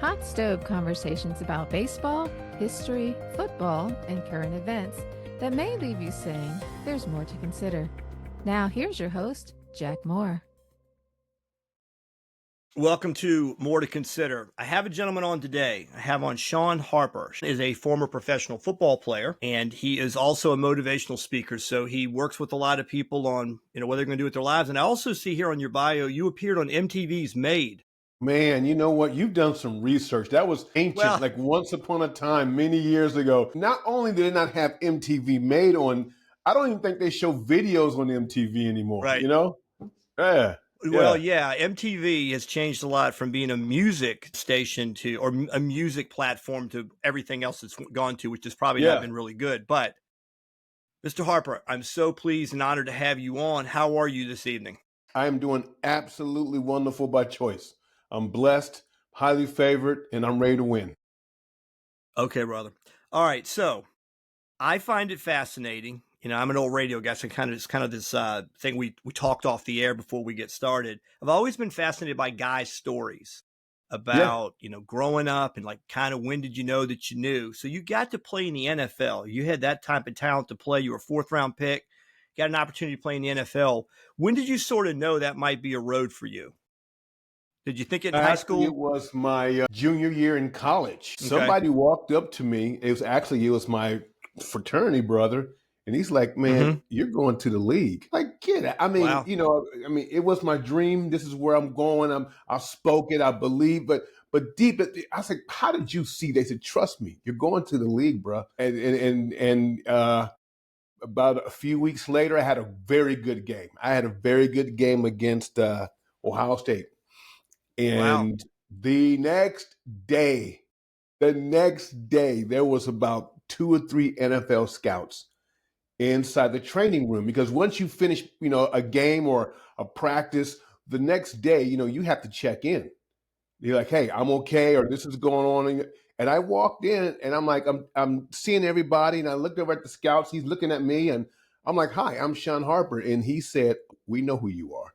Hot stove conversations about baseball, history, football, and current events that may leave you saying there's more to consider. Now, here's your host, Jack Moore. Welcome to More to Consider. I have a gentleman on today. I have on Shawn Harper. He is a former professional football player, and he is also a motivational speaker. So he works with a lot of people on, what they're going to do with their lives. And I also see here on your bio, you appeared on MTV's Made. Man, you know what? You've done some research. That was ancient, like once upon a time, many years ago. Not only did it not have MTV Made on, I don't even think they show videos on MTV anymore, right. Yeah. Well, yeah, MTV has changed a lot from being a music station or a music platform to everything else it's gone to, which has probably not been really good. But Mr. Harper, I'm so pleased and honored to have you on. How are you this evening? I am doing absolutely wonderful by choice. I'm blessed, highly favored, and I'm ready to win. Okay, brother. All right. So I find it fascinating. I'm an old radio guy, so it's kind of this thing we talked off the air before we get started. I've always been fascinated by guys' stories about, growing up and like kind of when did you know that you knew? So you got to play in the NFL. You had that type of talent to play. You were a fourth round pick, got an opportunity to play in the NFL. When did you sort of know that might be a road for you? Did you think it in high school? It was my junior year in college. Okay. Somebody walked up to me. It was my fraternity brother. And he's like, man, you're going to the league. Like, kid, I mean, wow. It was my dream. This is where I'm going. I spoke it. I believe, but deep, I was like, how did you see? They said, trust me, you're going to the league, bro. And about a few weeks later, I had a very good game. I had a very good game against Ohio State. And the next day, there was about 2 or 3 NFL scouts inside the training room, because once you finish, a game or a practice, the next day, you have to check in. You're like, hey, I'm okay, or this is going on. And I walked in and I'm like, I'm seeing everybody. And I looked over at the scouts. He's looking at me and I'm like, hi, I'm Shawn Harper. And he said, we know who you are.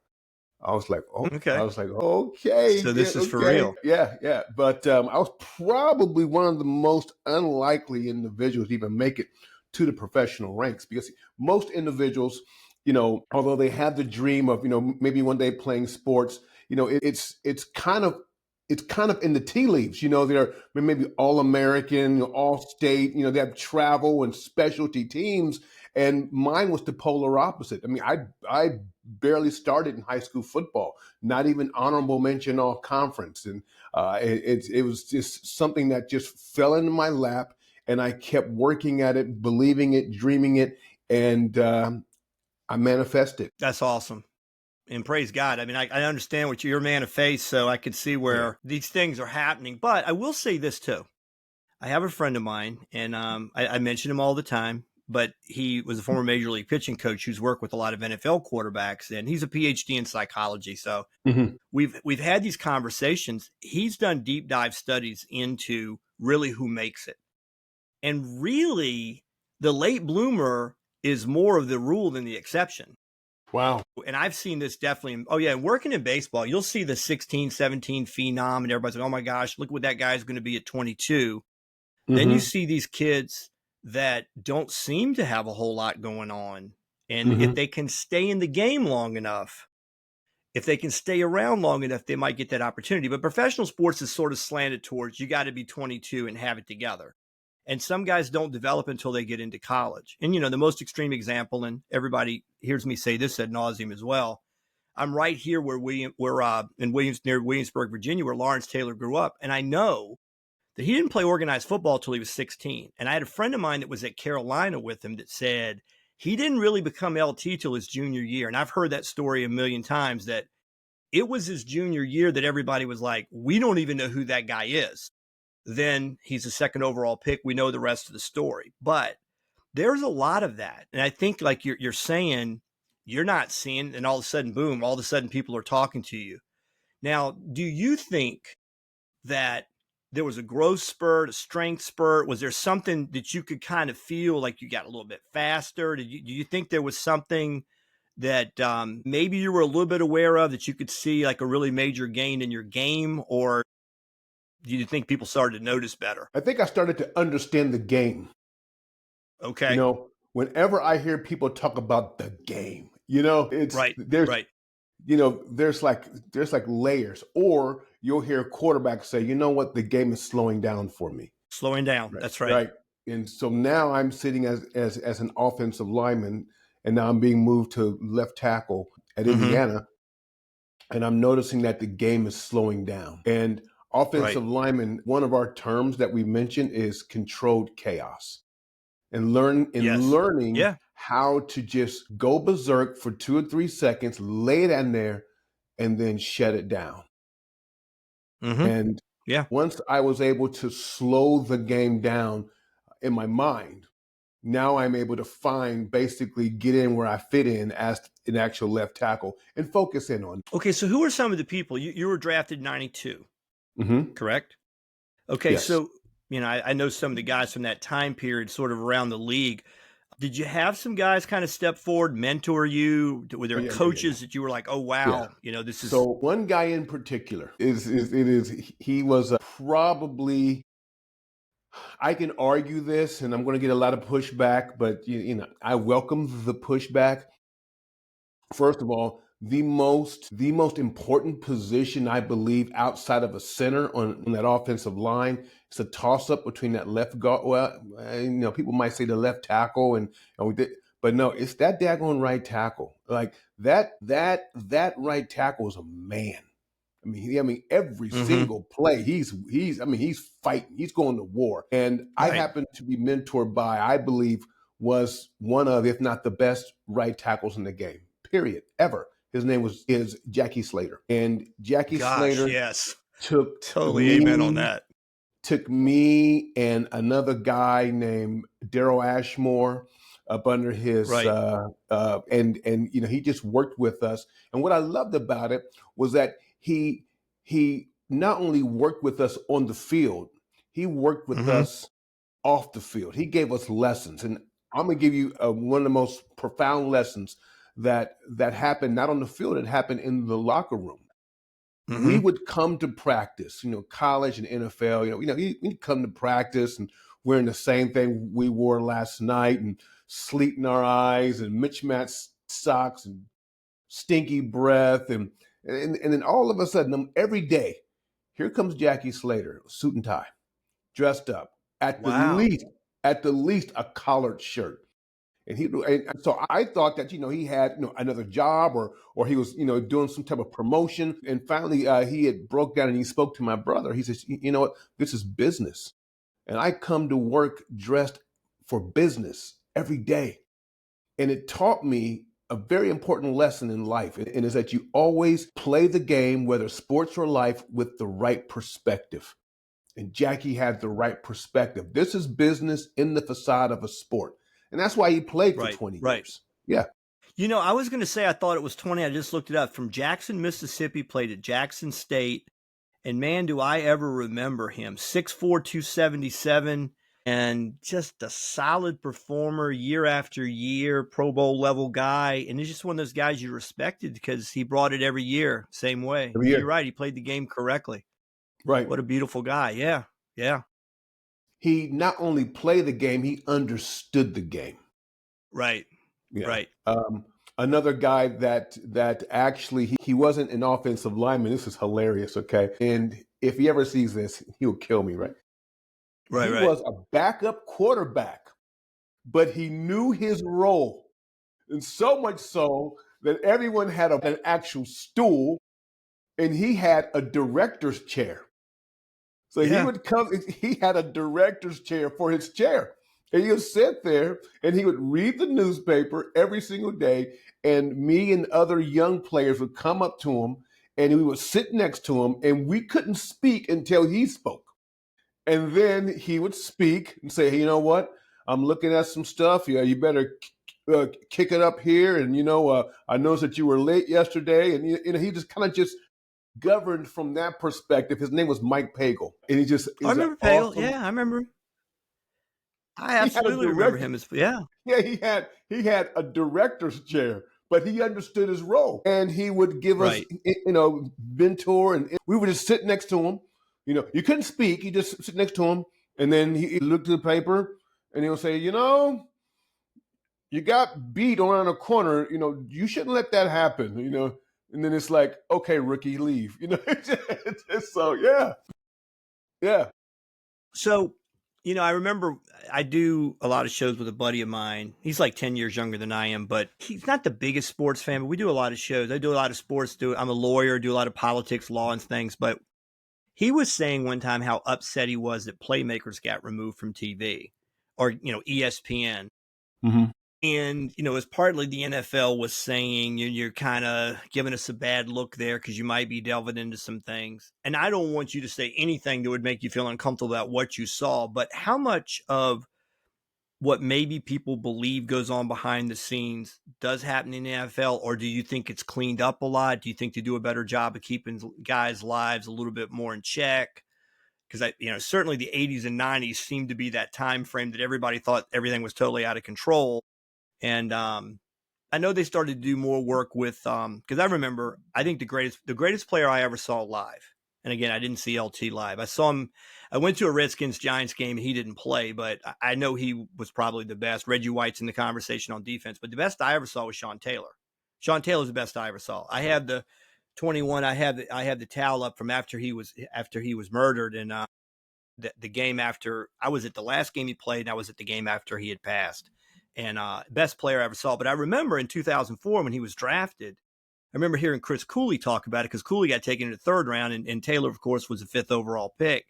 I was like, oh, okay. I was like, okay. So this is for real. Yeah. But I was probably one of the most unlikely individuals to even make it to the professional ranks, because most individuals, although they have the dream of, maybe one day playing sports, it's kind of in the tea leaves. They're maybe All-American, All-State, they have travel and specialty teams. And mine was the polar opposite. I mean, I barely started in high school football, not even honorable mention all conference. And it was just something that just fell into my lap. And I kept working at it, believing it, dreaming it, and I manifested. That's awesome. And praise God. I mean, I understand what you're a man of faith, so I could see where these things are happening. But I will say this too. I have a friend of mine, and I mention him all the time, but he was a former major league pitching coach who's worked with a lot of NFL quarterbacks, and he's a PhD in psychology. So we've had these conversations. He's done deep dive studies into really who makes it. And really, the late bloomer is more of the rule than the exception. Wow. And I've seen this definitely. Working in baseball, you'll see the 16, 17 phenom, and everybody's like, oh my gosh, look what that guy's going to be at 22. Then you see these kids that don't seem to have a whole lot going on. And if they can stay in the game long enough, if they can stay around long enough, they might get that opportunity. But professional sports is sort of slanted towards you got to be 22 and have it together. And some guys don't develop until they get into college. And, the most extreme example, and everybody hears me say this ad nauseum as well, I'm right here where near Williamsburg, Virginia, where Lawrence Taylor grew up. And I know that he didn't play organized football until he was 16. And I had a friend of mine that was at Carolina with him that said he didn't really become LT till his junior year. And I've heard that story a million times, that it was his junior year that everybody was like, we don't even know who that guy is. Then he's a second overall pick. We know the rest of the story. But there's a lot of that. And I think, like you're saying, you're not seeing, and all of a sudden, boom, all of a sudden people are talking to you. Now, do you think that there was a growth spurt, a strength spurt? Was there something that you could kind of feel like you got a little bit faster? Do you think there was something that maybe you were a little bit aware of that you could see like a really major gain in your game? Or Do you think people started to notice better? I think I started to understand the game. Okay. Whenever I hear people talk about the game, Right. there's Right. there's like layers. Or you'll hear a quarterback say, you know what, the game is slowing down for me. Slowing down. Right. That's right. Right. And so now I'm sitting as an offensive lineman, and now I'm being moved to left tackle at Indiana, and I'm noticing that the game is slowing down. And offensive lineman, one of our terms that we mentioned is controlled chaos. And learning Yeah. how to just go berserk for 2 or 3 seconds, lay it in there, and then shut it down. And Yeah. once I was able to slow the game down in my mind, now I'm able to basically get in where I fit in as an actual left tackle and focus in on. Okay. So who are some of the people you were drafted 92, correct? Okay. Yes. So, I know some of the guys from that time period sort of around the league. Did you have some guys kind of step forward, mentor you? Were there coaches that you were like, oh, wow, this is. So one guy in particular he was probably, I can argue this and I'm going to get a lot of pushback, but I welcome the pushback. First of all, the most important position, I believe, outside of a center on that offensive line, it's a toss up between that left guard. Well, people might say the left tackle, but no, it's that daggone right tackle. Like that right tackle is a man. I mean, every single play, he's fighting, he's going to war. And I happen to be mentored by, I believe, was one of, if not the best right tackles in the game, period, ever. His name is Jackie Slater. And Jackie Slater took totally amen on that. Took me and another guy named Daryl Ashmore up under his and he just worked with us. And what I loved about it was that he not only worked with us on the field, he worked with us off the field. He gave us lessons. And I'm going to give you one of the most profound lessons that happened not on the field, it happened in the locker room. We would come to practice, college and NFL, we'd come to practice and wearing the same thing we wore last night and sleep in our eyes and mismatched socks and stinky breath. And then all of a sudden, every day, here comes Jackie Slater, suit and tie, dressed up, at the least a collared shirt. And so I thought that, he had, another job or he was, doing some type of promotion. And finally, he had broke down and he spoke to my brother. He says, you know what, this is business. And I come to work dressed for business every day. And it taught me a very important lesson in life. And is that you always play the game, whether sports or life, with the right perspective. And Jackie had the right perspective. This is business in the facade of a sport. And that's why he played for 20 years. Yeah. I was going to say I thought it was 20. I just looked it up. From Jackson, Mississippi, played at Jackson State. And man, do I ever remember him. 6'4", 277, and just a solid performer year after year, Pro Bowl level guy. And he's just one of those guys you respected because he brought it every year, same way. Every year. You're right. He played the game correctly. Right. What a beautiful guy. Yeah. Yeah. He not only played the game, he understood the game. Right. Yeah. Right. Another guy that actually he wasn't an offensive lineman. This is hilarious. Okay. And if he ever sees this, he'll kill me. Right. He was a backup quarterback, but he knew his role. And so much so that everyone had an actual stool and he had a director's chair. So he would come, he had a director's chair for his chair. And he would sit there and he would read the newspaper every single day. And me and other young players would come up to him and we would sit next to him and we couldn't speak until he spoke. And then he would speak and say, hey, you know what? I'm looking at some stuff. Yeah, you better kick it up here. And, I noticed that you were late yesterday. And, he just kind of just governed from that perspective. His name was Mike Pagel. And I remember Pagel. Awesome, I remember. I absolutely remember him. Yeah, he had a director's chair, but he understood his role. And he would give us, mentor. And we would just sit next to him, You couldn't speak. You just sit next to him, and then he looked at the paper, and he'll say, you got beat around a corner. You shouldn't let that happen. And then it's like, okay, rookie, leave. So yeah. So, I remember I do a lot of shows with a buddy of mine. He's like 10 years younger than I am, but he's not the biggest sports fan, but we do a lot of shows. I do a lot of sports. I'm a lawyer, do a lot of politics, law and things. But he was saying one time how upset he was that playmakers got removed from TV or, ESPN. Mm-hmm. And, as partly the NFL was saying, you're kind of giving us a bad look there because you might be delving into some things. And I don't want you to say anything that would make you feel uncomfortable about what you saw, but how much of what maybe people believe goes on behind the scenes does happen in the NFL, or do you think it's cleaned up a lot? Do you think they do a better job of keeping guys' lives a little bit more in check? Because certainly the 80s and 90s seemed to be that time frame that everybody thought everything was totally out of control. And I know they started to do more work with because I remember, I think the greatest player I ever saw live. And again, I didn't see LT live. I saw him. I went to a Redskins Giants game and he didn't play, but I know he was probably the best. Reggie White's in the conversation on defense, but the best I ever saw was Shawn Taylor. Shawn Taylor's the best I ever saw. I have the 21. I have the towel up from after he was murdered, and the game after. I was at the last game he played, and I was at the game after he had passed. And best player I ever saw. But I remember in 2004 when he was drafted, I remember hearing Chris Cooley talk about it because Cooley got taken in the third round, and Taylor, of course, was the 5th overall pick.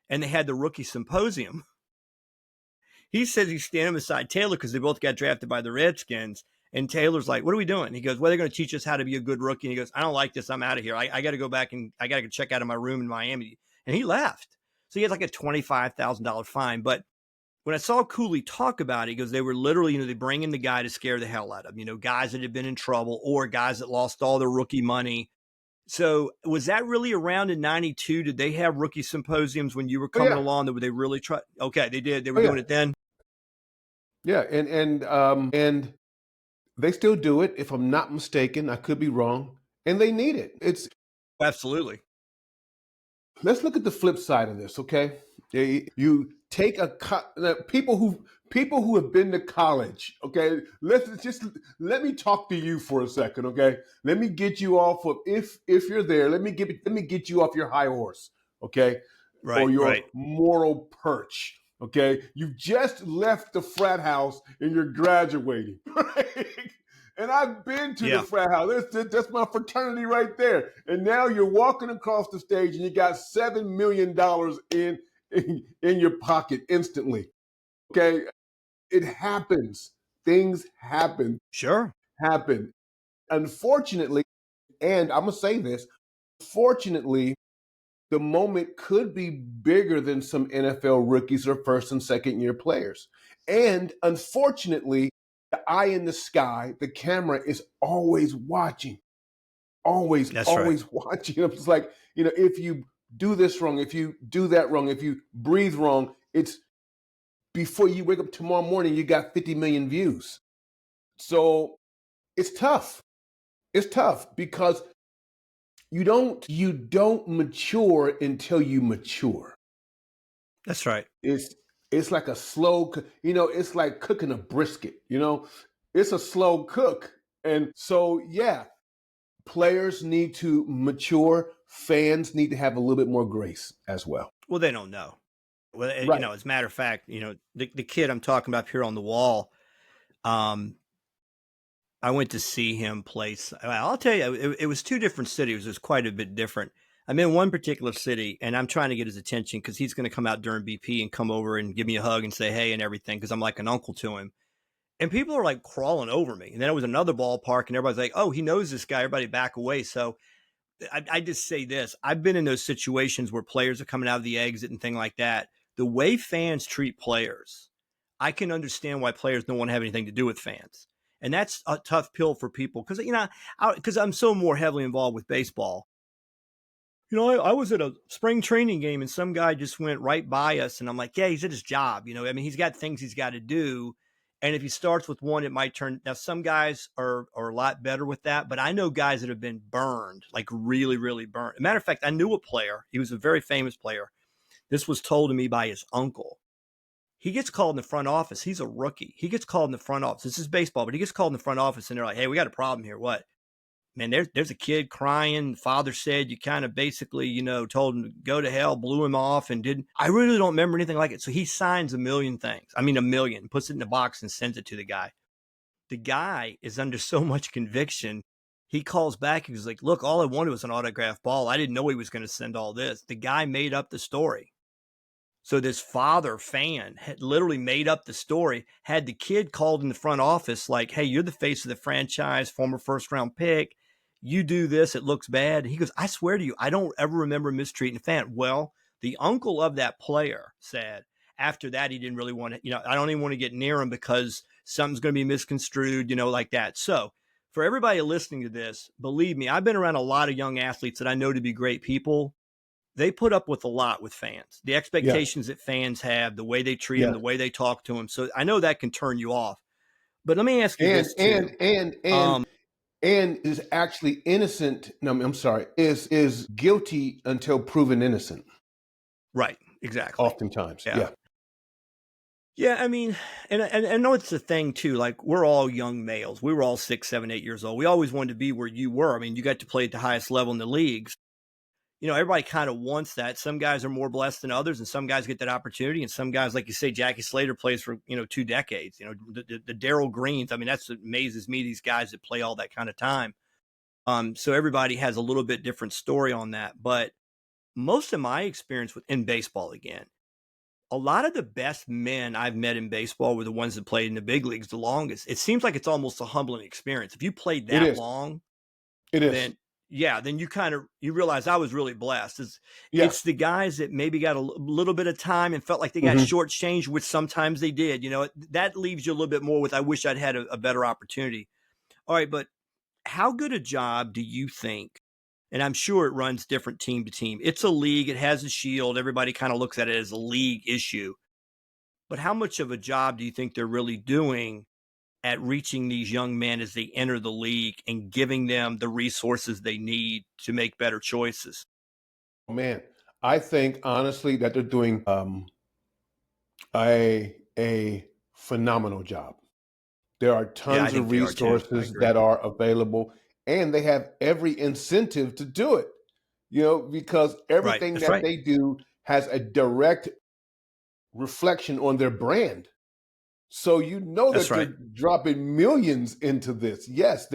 And they had the rookie symposium. He says he's standing beside Taylor because they both got drafted by the Redskins. And Taylor's like, what are we doing? He goes, well, they're going to teach us how to be a good rookie. And he goes, I don't like this. I'm out of here. I got to go back and I got to check out of my room in Miami. And he left. So he has like a $25,000 fine. But when I saw Cooley talk about it, he goes, they were literally, they bring in the guy to scare the hell out of him, guys that had been in trouble or guys that lost all their rookie money. So was that really around in 92? Did they have rookie symposiums when you were coming along? That they really try? Okay, they did. They were doing it then. Yeah. And they still do it. If I'm not mistaken, I could be wrong. And they need it. It's absolutely. Let's look at the flip side of this. Okay. You take people who have been to college. Okay, let me talk to you for a second. Okay, let me get you off of if you're there. Let me get you off your high horse. Okay, or your moral perch. Okay, you've just left the frat house and you're graduating. Right? And I've been to the frat house. That's my fraternity right there. And now you're walking across the stage and you got $7 million in your pocket instantly. Okay. It happens. Things happen. Sure. Happen. Unfortunately, and I'm going to say this, fortunately, the moment could be bigger than some NFL rookies or first and second year players. And unfortunately, the eye in the sky, the camera is always watching. Always watching. It's like, if you do this wrong, if you do that wrong, if you breathe wrong, it's before you wake up tomorrow morning, you got 50 million views. So it's tough. It's tough because you don't mature until you mature. That's right. It's like a slow, it's like cooking a brisket, it's a slow cook. And so, players need to mature. Fans need to have a little bit more grace as well. Well, they don't know. Well, as a matter of fact, the kid I'm talking about here on the wall, I went to see him play. I'll tell you, it was two different cities. It was quite a bit different. I'm in one particular city, and I'm trying to get his attention because he's going to come out during BP and come over and give me a hug and say hey and everything because I'm like an uncle to him. And people are like crawling over me. And then it was another ballpark, and everybody's like, oh, he knows this guy. Everybody back away. So I just say this. I've been in those situations where players are coming out of the exit and things like that. The way fans treat players, I can understand why players don't want to have anything to do with fans. And that's a tough pill for people because, because I'm so more heavily involved with baseball. I was at a spring training game and some guy just went right by us and I'm like, yeah, he's at his job. He's got things he's got to do. And if he starts with one, it might turn. Now, some guys are a lot better with that, but I know guys that have been burned, like really, really burned. As a matter of fact, I knew a player. He was a very famous player. This was told to me by his uncle. He gets called in the front office. He's a rookie. He gets called in the front office. This is baseball, but he gets called in the front office, and they're like, "Hey, we got a problem here. What? Man, there's a kid crying. The father said you kind of basically, told him to go to hell, blew him off, and didn't. I really don't remember anything like it." So he signs a million things. I mean, a million, puts it in a box and sends it to the guy. The guy is under so much conviction. He calls back. He's like, "Look, all I wanted was an autographed ball. I didn't know he was going to send all this." The guy made up the story. So this father fan had literally made up the story, had the kid called in the front office like, "Hey, you're the face of the franchise, former first round pick. You do this, it looks bad." He goes, "I swear to you, I don't ever remember mistreating a fan." Well, the uncle of that player said after that, he didn't really want to, I don't even want to get near him because something's going to be misconstrued, like that. So for everybody listening to this, believe me, I've been around a lot of young athletes that I know to be great people. They put up with a lot with fans, the expectations that fans have, the way they treat them, the way they talk to them. So I know that can turn you off. But let me ask you this too. And is actually innocent. No, I'm sorry. Is guilty until proven innocent. Right. Exactly. Oftentimes. Yeah. Yeah. I mean, and I know it's a thing too. Like we're all young males. We were all 6, 7, 8 years old. We always wanted to be where you were. I mean, you got to play at the highest level in the leagues. Everybody kind of wants that. Some guys are more blessed than others, and some guys get that opportunity. And some guys, like you say, Jackie Slater plays for, 2 decades, the Darryl Greens. I mean, that's what amazes me, these guys that play all that kind of time. So everybody has a little bit different story on that. But most of my experience in baseball, again, a lot of the best men I've met in baseball were the ones that played in the big leagues the longest. It seems like it's almost a humbling experience. If you played that long, then you realize I was really blessed. It's the guys that maybe got a little bit of time and felt like they got shortchanged, which sometimes they did. That leaves you a little bit more with, I wish I'd had a better opportunity. All right, but how good a job do you think? And I'm sure it runs different team to team. It's a league. It has a shield. Everybody kind of looks at it as a league issue. But how much of a job do you think they're really doing at reaching these young men as they enter the league and giving them the resources they need to make better choices? Oh, man, I think honestly that they're doing a phenomenal job. There are tons of resources that are available, and they have every incentive to do it. Because everything they do has a direct reflection on their brand. So that they're dropping millions into this. Yes,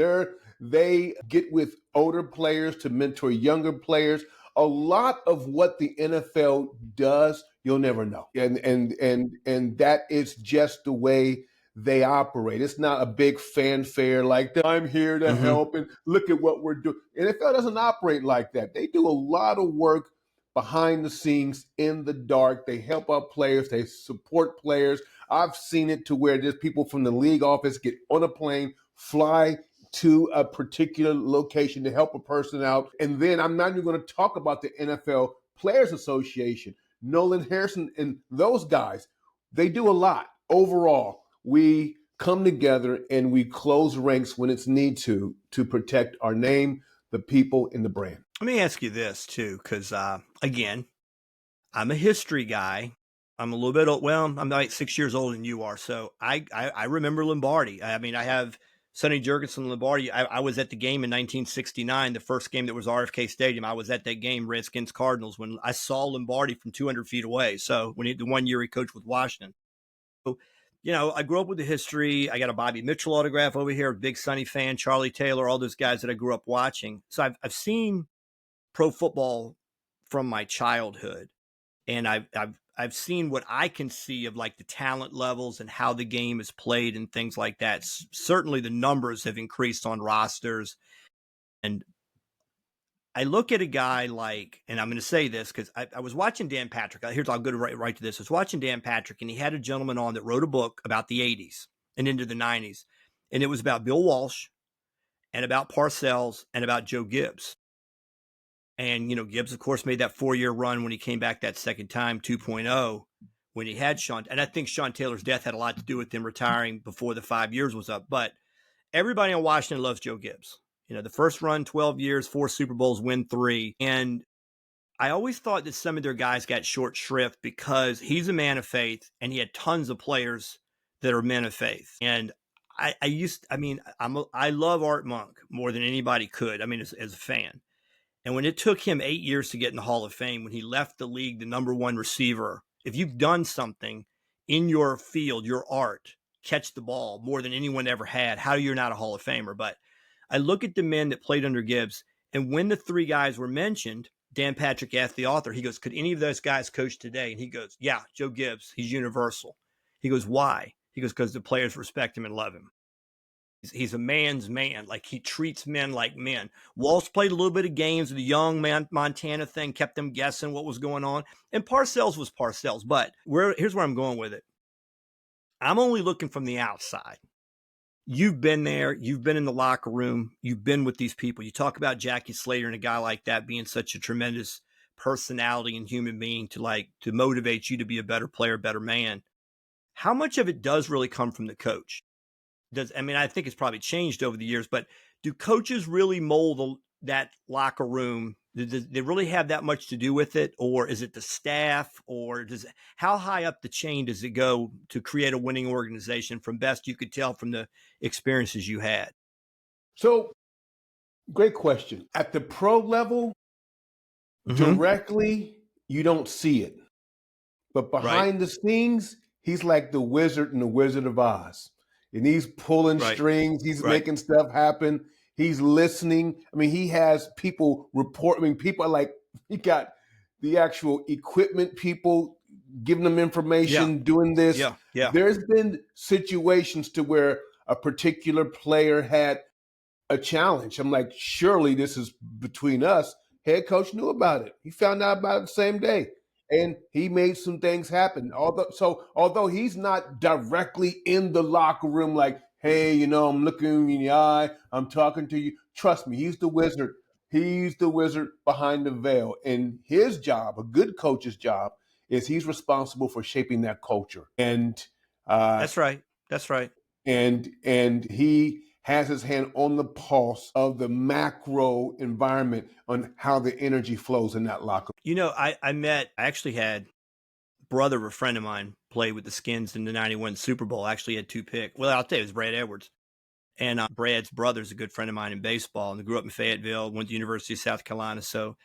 they get with older players to mentor younger players. A lot of what the NFL does, you'll never know. And that is just the way they operate. It's not a big fanfare like I'm here to help and look at what we're doing. NFL doesn't operate like that. They do a lot of work behind the scenes in the dark. They help out players. They support players. I've seen it to where there's people from the league office get on a plane, fly to a particular location to help a person out. And then I'm not even going to talk about the NFL Players Association, Nolan Harrison and those guys. They do a lot. Overall, we come together and we close ranks when it's need to protect our name, the people, and the brand. Let me ask you this too, because again, I'm a history guy. I'm a little bit old. Well, I'm like 6 years older than you are. So I remember Lombardi. I mean, I have Sonny Jurgensen Lombardi. I was at the game in 1969, the first game that was RFK Stadium. I was at that game, Redskins Cardinals, when I saw Lombardi from 200 feet away. So the 1 year he coached with Washington. So, I grew up with the history. I got a Bobby Mitchell autograph over here, a big Sonny fan, Charlie Taylor, all those guys that I grew up watching. So I've seen pro football from my childhood. And I've seen what I can see of like the talent levels and how the game is played and things like that. Certainly the numbers have increased on rosters. And I look at a guy like, and I'm going to say this because I was watching Dan Patrick. I'll go right to this. I was watching Dan Patrick, and he had a gentleman on that wrote a book about the 80s and into the 90s. And it was about Bill Walsh and about Parcells and about Joe Gibbs. And, Gibbs, of course, made that 4-year run when he came back that second time, 2.0, when he had Sean. And I think Sean Taylor's death had a lot to do with him retiring before the 5 years was up. But everybody in Washington loves Joe Gibbs. The first run, 12 years, 4 Super Bowls, win 3. And I always thought that some of their guys got short shrift because he's a man of faith and he had tons of players that are men of faith. And I love Art Monk more than anybody could. I mean, as a fan. And when it took him 8 years to get in the Hall of Fame, when he left the league, the number 1 receiver, if you've done something in your field, your art, catch the ball more than anyone ever had, how you're not a Hall of Famer. But I look at the men that played under Gibbs, and when the 3 guys were mentioned, Dan Patrick asked the author, he goes, could any of those guys coach today? And he goes, yeah, Joe Gibbs, he's universal. He goes, why? He goes, because the players respect him and love him. He's a man's man. Like, he treats men like men. Walsh played a little bit of games, the young man Montana thing, kept them guessing what was going on. And Parcells was Parcells. But here's where I'm going with it. I'm only looking from the outside. You've been there. You've been in the locker room. You've been with these people. You talk about Jackie Slater and a guy like that being such a tremendous personality and human being to motivate you to be a better player, better man. How much of it does really come from the coach? I think it's probably changed over the years, but do coaches really mold that locker room? Does they really have that much to do with it? Or is it the staff? Or how high up the chain does it go to create a winning organization, from best you could tell from the experiences you had? So, great question. At the pro level, directly, you don't see it. But behind the scenes, he's like the wizard in the Wizard of Oz. And he's pulling strings. He's making stuff happen. He's listening. I mean, he has people report. I mean, people are like, he got the actual equipment people giving them information, doing this. Yeah. There's been situations to where a particular player had a challenge. I'm like, surely this is between us. Head coach knew about it. He found out about it the same day. And he made some things happen. Although he's not directly in the locker room, like, hey, I'm looking in the eye, I'm talking to you. Trust me, he's the wizard. He's the wizard behind the veil. And his job, a good coach's job, is he's responsible for shaping that culture. And that's right. And he has his hand on the pulse of the macro environment on how the energy flows in that locker room. I actually had brother of a friend of mine play with the Skins in the 91 Super Bowl. I actually had 2 picks. Well, I'll tell you, it was Brad Edwards. And Brad's brother's a good friend of mine in baseball, and grew up in Fayetteville, went to the University of South Carolina. So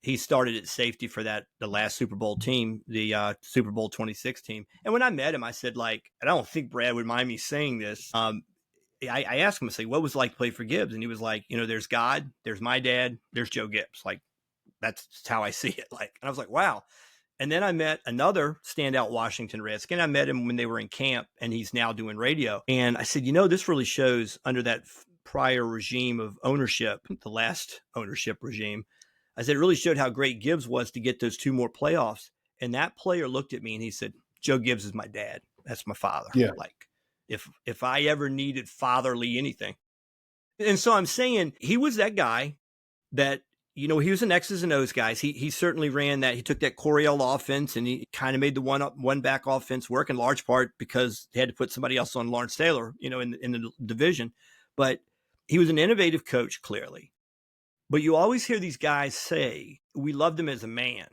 he started at safety for the last Super Bowl team, the Super Bowl 26 team. And when I met him, I said, I don't think Brad would mind me saying this. I asked him, I said, what was it like to play for Gibbs? And he was like, there's God, there's my dad, there's Joe Gibbs. That's how I see it. And I was like, wow. And then I met another standout Washington Redskin. I met him when they were in camp, and he's now doing radio. And I said, this really shows under that prior regime of ownership, the last ownership regime. I said, it really showed how great Gibbs was to get those 2 more playoffs. And that player looked at me and he said, Joe Gibbs is my dad. That's my father. Yeah. If I ever needed fatherly anything. And so I'm saying he was that guy that, he was an X's and O's guy. He certainly ran that. He took that Coryell offense and he kind of made the one back offense work, in large part because he had to put somebody else on Lawrence Taylor, in the division. But he was an innovative coach, clearly. But you always hear these guys say, we loved him as a man.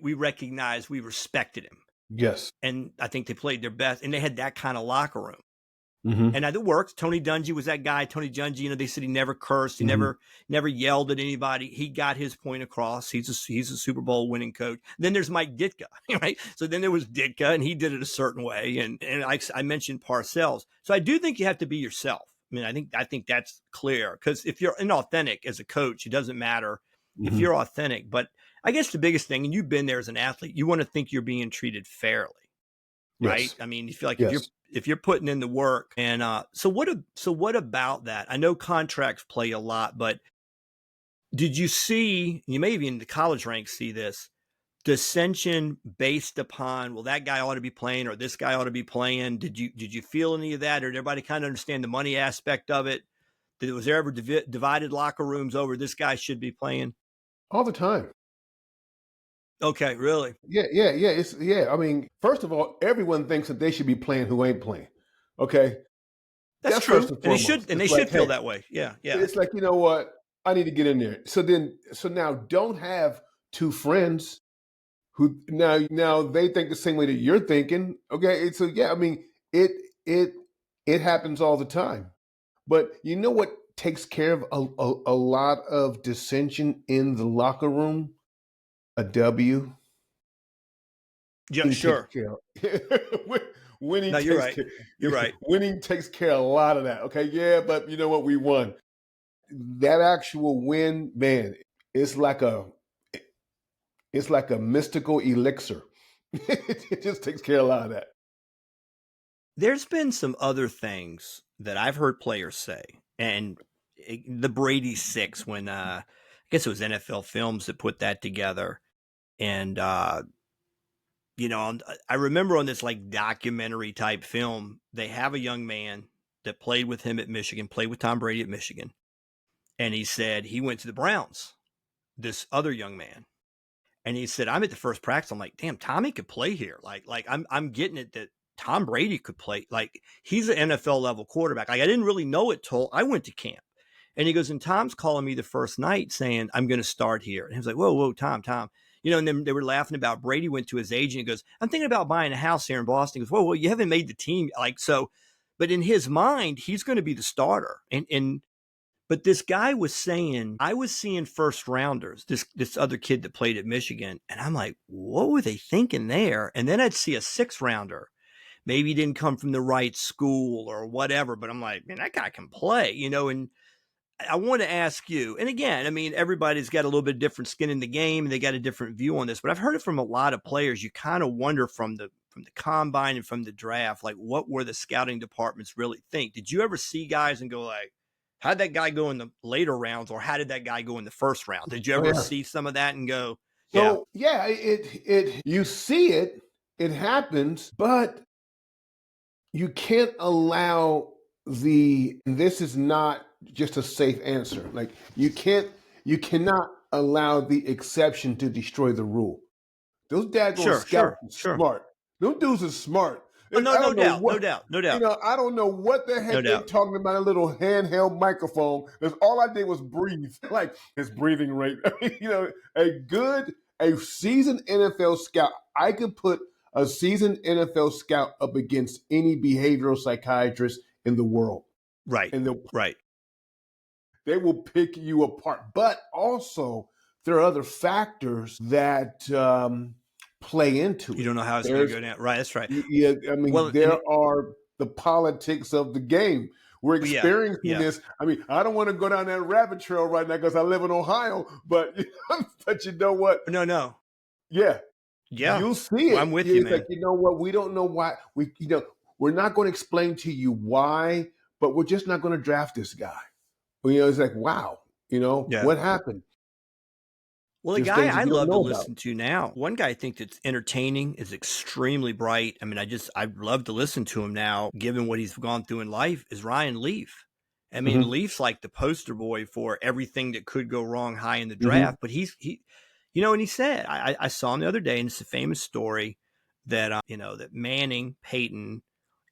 We recognized, we respected him. Yes. And I think they played their best, and they had that kind of locker room. Mm-hmm. And it worked. Tony Dungy was that guy. Tony Dungy, they said he never cursed. He never yelled at anybody. He got his point across. He's a Super Bowl winning coach. Then there's Mike Ditka, right? So then there was Ditka, and he did it a certain way. And I mentioned Parcells. So I do think you have to be yourself. I think that's clear, because if you're inauthentic as a coach, it doesn't matter if you're authentic. But I guess the biggest thing, and you've been there as an athlete, you want to think you're being treated fairly, right? Yes. You feel like if you're putting in the work. And so what about that? I know contracts play a lot, but did you see, you may even in the college ranks see this, dissension based upon, well, that guy ought to be playing or this guy ought to be playing? Did you feel any of that, or did everybody kind of understand the money aspect of it? Was there ever divided locker rooms over this guy should be playing? All the time. Okay, really? Yeah. I mean, first of all, everyone thinks that they should be playing who ain't playing. Okay, That's that's first true. and And foremost. they It's like, should feel hey, that way. Yeah, yeah. it's like, you know what? I need to get in there. So now don't have two friends who now they think the same way that you're thinking. Okay, so yeah, I mean, it it it happens all the time. But you know what takes care of a lot of dissension in the locker room? A W. Yeah, Winning takes sure. care. Winning No, you're takes right. care. You're right. Winning takes care of a lot of that. Okay, yeah, but you know what? We won. That actual win, man, it's like a it's like a mystical elixir. It just takes care of a lot of that. There's been some other things that I've heard players say, and the Brady Six, when I guess it was NFL Films that put that together, and I remember on this like documentary type film, they have a young man that played with him at Michigan, played with Tom Brady at Michigan, and he said he went to the Browns. This other young man, and he said, I'm at the first practice. I'm like, damn, Tommy could play here. Like I'm getting it that Tom Brady could play. Like he's an NFL level quarterback. Like I didn't really know it till I went to camp. And he goes, and Tom's calling me the first night saying, I'm going to start here. And he was like, whoa, Tom. And then they were laughing about Brady went to his agent. He goes, I'm thinking about buying a house here in Boston. He goes, whoa, you haven't made the team. Like, so, but in his mind, he's going to be the starter. But this guy was saying, I was seeing first rounders, this other kid that played at Michigan, and I'm like, what were they thinking there? And then I'd see a 6 rounder. Maybe he didn't come from the right school or whatever, but I'm like, man, that guy can play, and I want to ask you, and again, I mean, everybody's got a little bit different skin in the game and they got a different view on this, but I've heard it from a lot of players. You kind of wonder from the combine and from the draft, like what were the scouting departments really think? Did you ever see guys and go like, how'd that guy go in the later rounds, or how did that guy go in the first round? Did you Oh ever yeah. see some of that and go, yeah, So yeah, it you see it, it happens, but you can't allow this is not just a safe answer. Like you cannot allow the exception to destroy the rule. Those daggone sure, scouts sure, are sure. smart. Those dudes are smart. Oh, no, I no don't know doubt, no what doubt, no doubt, I don't know what the no heck they doubt. talking about a little handheld microphone. Because all I did was breathe, like his breathing rate. A seasoned NFL scout. I could put a seasoned NFL scout up against any behavioral psychiatrist in the world, Right, and right. they will pick you apart. But also, there are other factors that play into You it. don't know how it's going to There's, go down. Right, that's right. yeah, I mean, Well, there are the politics of the game. We're yeah, experiencing yeah. this. I mean, I don't want to go down that rabbit trail right now because I live in Ohio, but but you know what? No. Yeah, Yeah. you'll see Well, it. I'm with you, It's like, man. you know what? We don't know why. We're not going to explain to you why, but we're just not going to draft this guy. It's like, wow, Yeah. what happened? Well, a There's guy things that I you don't love to know about. listen to now, one guy I think that's entertaining, is extremely bright. I mean, I love to listen to him now, given what he's gone through in life, is Ryan Leaf. I mean, Hmm. Leaf's like the poster boy for everything that could go wrong high in the Hmm. draft. But and he said, I saw him the other day, and it's a famous story that, that Manning Peyton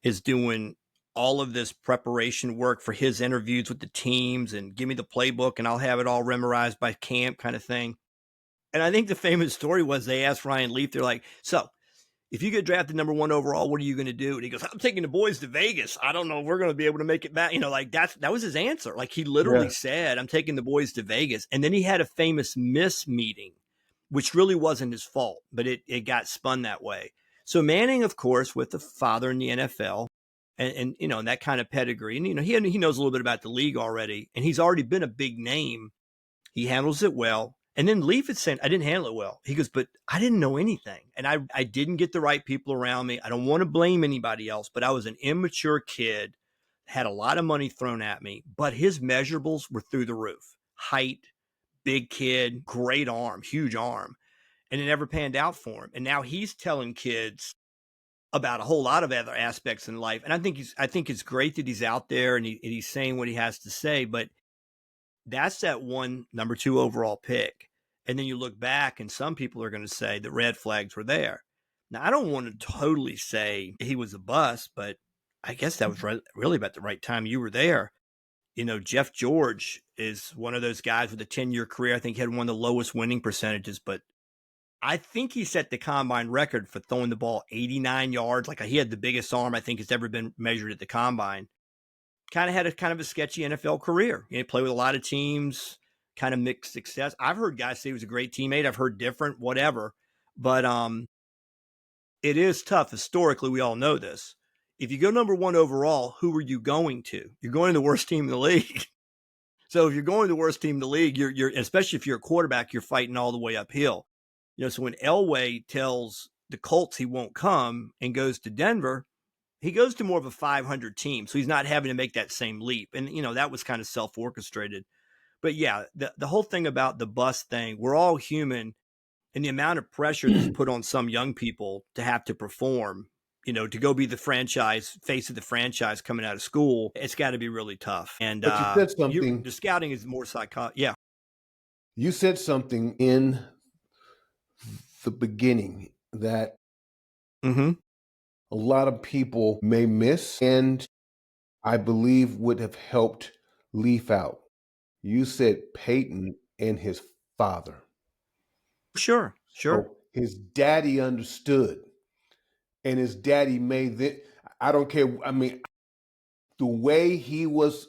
is doing all of this preparation work for his interviews with the teams and give me the playbook and I'll have it all memorized by camp kind of thing. And I think the famous story was they asked Ryan Leaf, they're like, so if you get drafted number 1 overall, what are you going to do? And he goes, I'm taking the boys to Vegas. I don't know if we're going to be able to make it back. Like that was his answer. Like he literally Yeah. said, I'm taking the boys to Vegas. And then he had a famous miss meeting, which really wasn't his fault, but it got spun that way. So Manning, of course, with the father in the NFL and that kind of pedigree. And, he knows a little bit about the league already, and he's already been a big name. He handles it well. And then Leaf had said, I didn't handle it well. He goes, but I didn't know anything. And I didn't get the right people around me. I don't want to blame anybody else, but I was an immature kid, had a lot of money thrown at me, but his measurables were through the roof. Height, big kid, great arm, huge arm. And it never panned out for him. And now he's telling kids about a whole lot of other aspects in life. And I think it's great that he's out there and he's saying what he has to say, but that's that one number 2 overall pick. And then you look back and some people are going to say the red flags were there. Now, I don't want to totally say he was a bust, but I guess that was really about the right time you were there. Jeff George is one of those guys with a 10-year career. I think he had one of the lowest winning percentages, but I think he set the combine record for throwing the ball 89 yards. Like he had the biggest arm I think has ever been measured at the combine. Kind of had a sketchy NFL career. He played with a lot of teams, kind of mixed success. I've heard guys say he was a great teammate. I've heard different, whatever. But it is tough. Historically, we all know this. If you go number 1 overall, who are you going to? You're going to the worst team in the league. So if you're going to the worst team in the league, you're especially if you're a quarterback, you're fighting all the way uphill. So when Elway tells the Colts he won't come and goes to Denver, he goes to more of a 500 team. So he's not having to make that same leap. And, that was kind of self-orchestrated. But yeah, the whole thing about the bust thing, we're all human. And the amount of pressure that's put on some young people to have to perform, to go be the face of the franchise coming out of school, it's got to be really tough. And but you said something. The scouting is more psychotic. Yeah. You said something in the beginning that a lot of people may miss, and I believe would have helped Leaf out. You said Peyton and his father. Sure. So his daddy understood, and his daddy made it. I don't care. I mean, the way he was,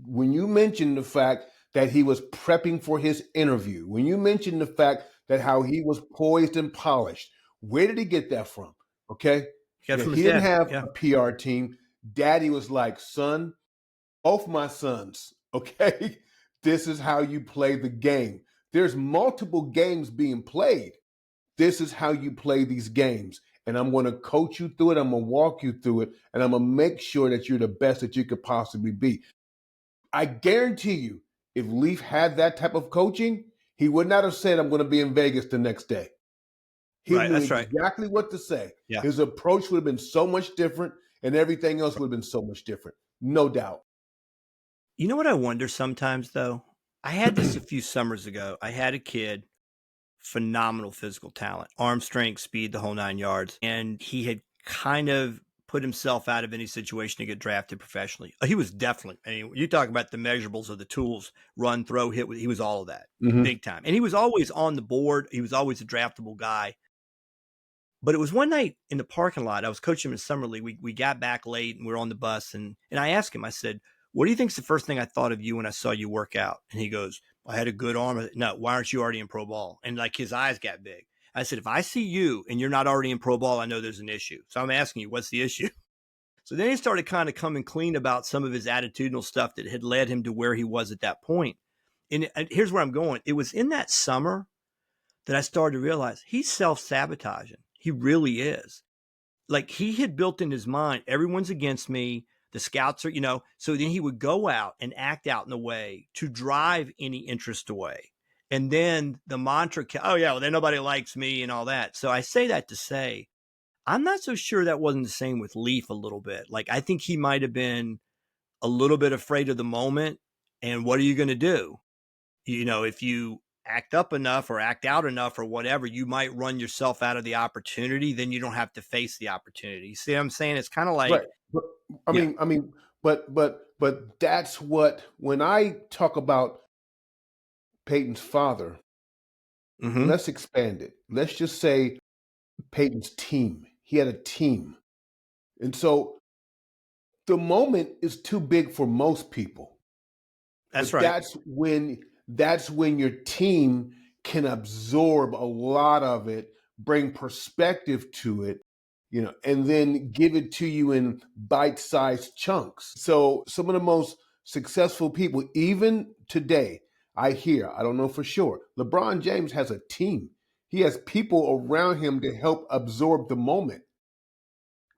when you mentioned the fact that he was prepping for his interview, when you mentioned the fact that how he was poised and polished, where did he get that from? Okay. He didn't have a PR team. Daddy was like, son, both my sons, okay? This is how you play the game. There's multiple games being played. This is how you play these games. And I'm going to coach you through it. I'm going to walk you through it. And I'm going to make sure that you're the best that you could possibly be. I guarantee you, if Leaf had that type of coaching, he would not have said, I'm going to be in Vegas the next day. He knew exactly what to say. Yeah. His approach would have been so much different, and everything else would have been so much different. No doubt. You know what I wonder sometimes, though? I had this a few summers ago. I had a kid, phenomenal physical talent, arm strength, speed, the whole 9 yards. And he had kind of put himself out of any situation to get drafted professionally. He was definitely, you talk about the measurables of the tools, run, throw, hit, he was all of that, big time. And he was always on the board. He was always a draftable guy. But it was one night in the parking lot. I was coaching him in summer league. We got back late and we were on the bus. And I asked him, I said, what do you think's the first thing I thought of you when I saw you work out? And he goes, I had a good arm. Said, no, why aren't you already in pro ball? And like his eyes got big. I said, if I see you and you're not already in pro ball, I know there's an issue. So I'm asking you, what's the issue? So then he started kind of coming clean about some of his attitudinal stuff that had led him to where he was at that point. And here's where I'm going. It was in that summer that I started to realize he's self-sabotaging. He really is. Like he had built in his mind, everyone's against me. The scouts are, so then he would go out and act out in a way to drive any interest away. And then the mantra, oh yeah, well then nobody likes me and all that. So I say that to say, I'm not so sure that wasn't the same with Leaf a little bit. Like I think he might have been a little bit afraid of the moment. And what are you going to do? If you act up enough or act out enough or whatever, you might run yourself out of the opportunity. Then you don't have to face the opportunity. See what I'm saying? It's kind of like, right. But that's what, when I talk about Peyton's father, let's expand it. Let's just say Peyton's team. He had a team. And so the moment is too big for most people. That's right. That's when your team can absorb a lot of it, bring perspective to it, and then give it to you in bite-sized chunks. So some of the most successful people, even today, I don't know for sure, LeBron James has a team. He has people around him to help absorb the moment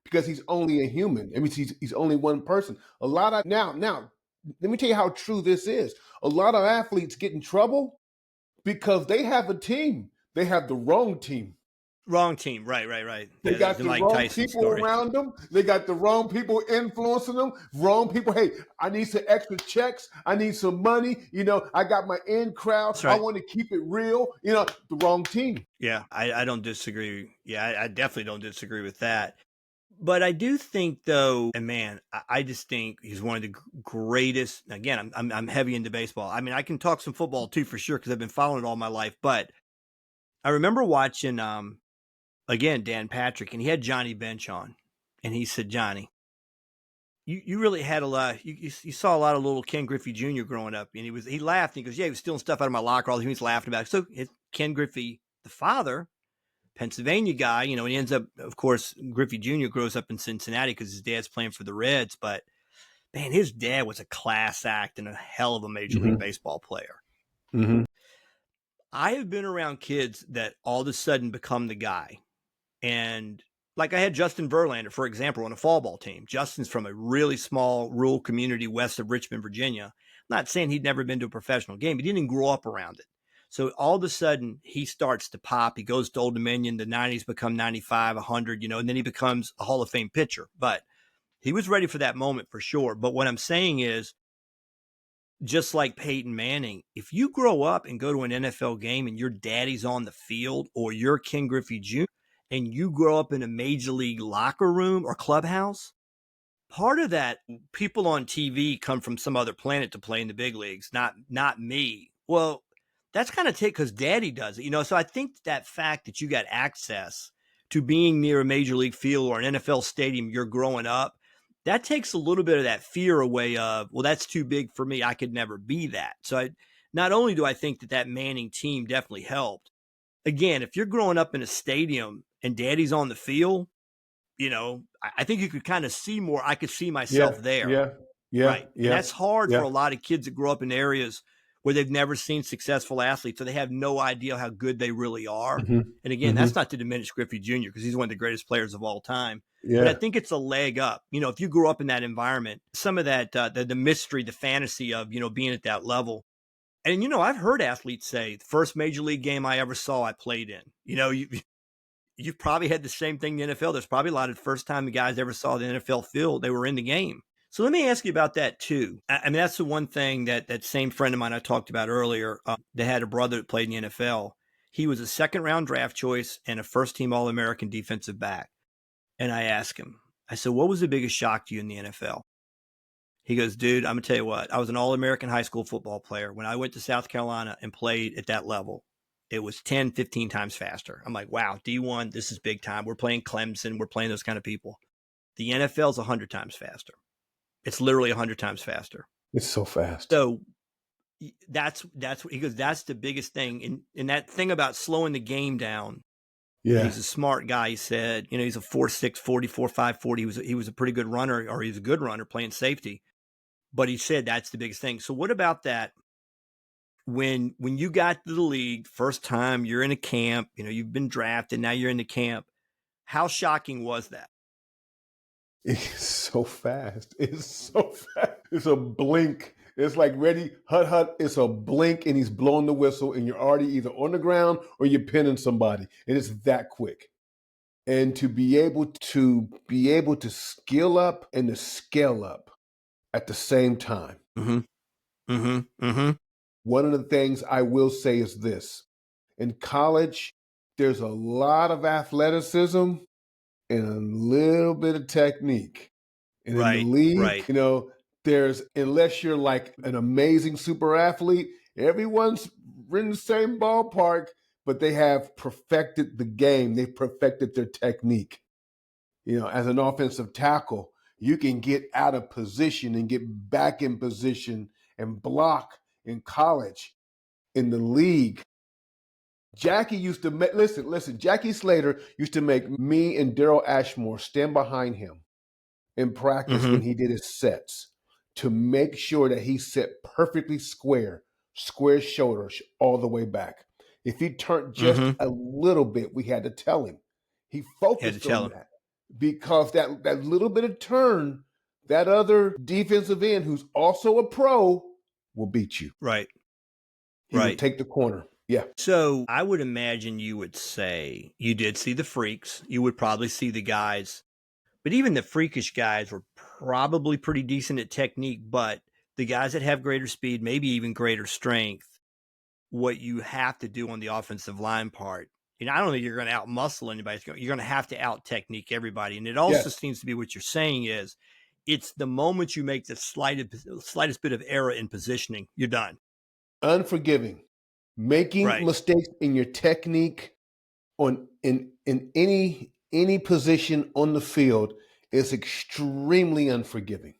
because he's only a human. I mean, he's only one person. Now, let me tell you how true this is. A lot of athletes get in trouble because they have a team. They have the wrong team. Wrong team. Right. They Yeah, got the the Mike wrong Tyson people story. around them. They got the wrong people influencing them. Wrong people. Hey, I need some extra checks. I need some money. I got my in crowd. That's I right. want to keep it real. The wrong team. Yeah, I don't disagree. Yeah, I definitely don't disagree with that. But I do think, though, and man, I just think he's one of the greatest. Again, I'm heavy into baseball. I mean, I can talk some football too for sure because I've been following it all my life. But I remember watching again Dan Patrick, and he had Johnny Bench on, and he said, Johnny, you really had a lot. You saw a lot of little Ken Griffey Jr. growing up, and he laughed. And he goes, yeah, he was stealing stuff out of my locker. All he was laughing about it. So Ken Griffey, the father, Pennsylvania guy, and he ends up, of course, Griffey Jr. grows up in Cincinnati because his dad's playing for the Reds. But man, his dad was a class act and a hell of a Major League Baseball player. Mm-hmm. I have been around kids that all of a sudden become the guy. And like I had Justin Verlander, for example, on a fall ball team. Justin's from a really small rural community west of Richmond, Virginia. I'm not saying he'd never been to a professional game, but he didn't grow up around it. So all of a sudden he starts to pop. He goes to Old Dominion. The 90s become 95, 100, and then he becomes a Hall of Fame pitcher. But he was ready for that moment for sure. But what I'm saying is, just like Peyton Manning, if you grow up and go to an NFL game and your daddy's on the field, or you're Ken Griffey Jr., and you grow up in a major league locker room or clubhouse, part of that, people on TV come from some other planet to play in the big leagues, not me. Well, that's kind of because daddy does it, So I think that fact that you got access to being near a major league field or an NFL stadium, you're growing up, that takes a little bit of that fear away of, well, that's too big for me. I could never be that. So not only do I think that Manning team definitely helped, again, if you're growing up in a stadium and daddy's on the field, I think you could kind of see more. I could see myself there. Yeah. Right. And that's hard for a lot of kids that grow up in areas where they've never seen successful athletes, so they have no idea how good they really are. Mm-hmm. And again, that's not to diminish Griffey Jr. because he's one of the greatest players of all time. Yeah. But I think it's a leg up. If you grew up in that environment, some of that, the mystery, the fantasy of, being at that level. And, I've heard athletes say the first major league game I ever saw, I played in. You've probably had the same thing in the NFL. There's probably a lot of the first time the guys ever saw the NFL field, they were in the game. So let me ask you about that too. I mean, that's the one thing that same friend of mine I talked about earlier, that had a brother that played in the NFL. He was a second round draft choice and a first team All-American defensive back. And I asked him, I said, what was the biggest shock to you in the NFL? He goes, dude, I'm going to tell you what, I was an All-American high school football player. When I went to South Carolina and played at that level, it was 10, 15 times faster. I'm like, wow, D1, this is big time. We're playing Clemson. We're playing those kind of people. The NFL is 100 times faster. It's literally 100 times faster. It's so fast. So that's what he goes, that's the biggest thing. And that thing about slowing the game down. Yeah. He's a smart guy. He said, he's a 4'6", 44, 5'40". He was a pretty good runner, or he's a good runner playing safety. But he said that's the biggest thing. So what about that? When you got to the league, first time you're in a camp, you've been drafted, now you're in the camp. How shocking was that? It's so fast. It's so fast. It's a blink. It's like ready, hut. It's a blink, and he's blowing the whistle, and you're already either on the ground or you're pinning somebody, and it's that quick. And to be able to skill up and to scale up at the same time. One of the things I will say is this: in college, there's a lot of athleticism and a little bit of technique. And in the league, there's, unless you're like an amazing super athlete, everyone's in the same ballpark, but they have perfected the game. They've perfected their technique. As an offensive tackle, you can get out of position and get back in position and block in college. In the league, Jackie used to listen. Jackie Slater used to make me and Daryl Ashmore stand behind him in practice when he did his sets to make sure that he set perfectly square shoulders all the way back. If he turned just a little bit, we had to tell him. He focused on that because that little bit of turn, that other defensive end who's also a pro will beat you. Right. He would take the corner. Yeah. So I would imagine you would say you did see the freaks. You would probably see the guys, but even the freakish guys were probably pretty decent at technique. But the guys that have greater speed, maybe even greater strength, what you have to do on the offensive line part, I don't think you're going to out muscle anybody. You're going to have to out technique everybody. And it also Yes. seems to be what you're saying is it's the moment you make the slightest bit of error in positioning, you're done. Unforgiving. Making Right. mistakes in your technique in any position on the field is extremely unforgiving.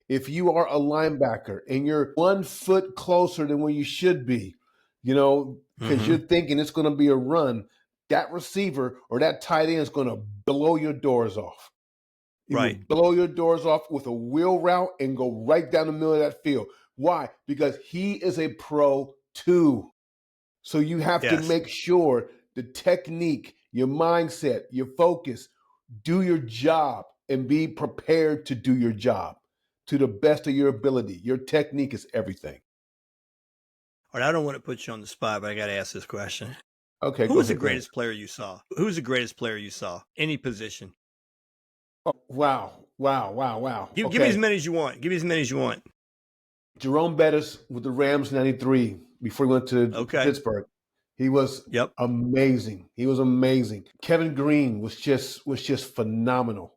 If you are a linebacker and you're 1 foot closer than where you should be, because you're thinking it's going to be a run, that receiver or that tight end is going to blow your doors off. He will blow your doors off with a wheel route and go right down the middle of that field. Why? Because he is a pro too. So you have to make sure the technique, your mindset, your focus, do your job and be prepared to do your job to the best of your ability. Your technique is everything. All right, I don't want to put you on the spot, but I got to ask this question. Okay, Who was the greatest player you saw? Who's the greatest player you saw? Any position. Oh, wow. Give me as many as you want. Give me as many as you want. Jerome Bettis with the Rams 93 before he went to Pittsburgh. He was amazing. He was amazing. Kevin Green was just phenomenal.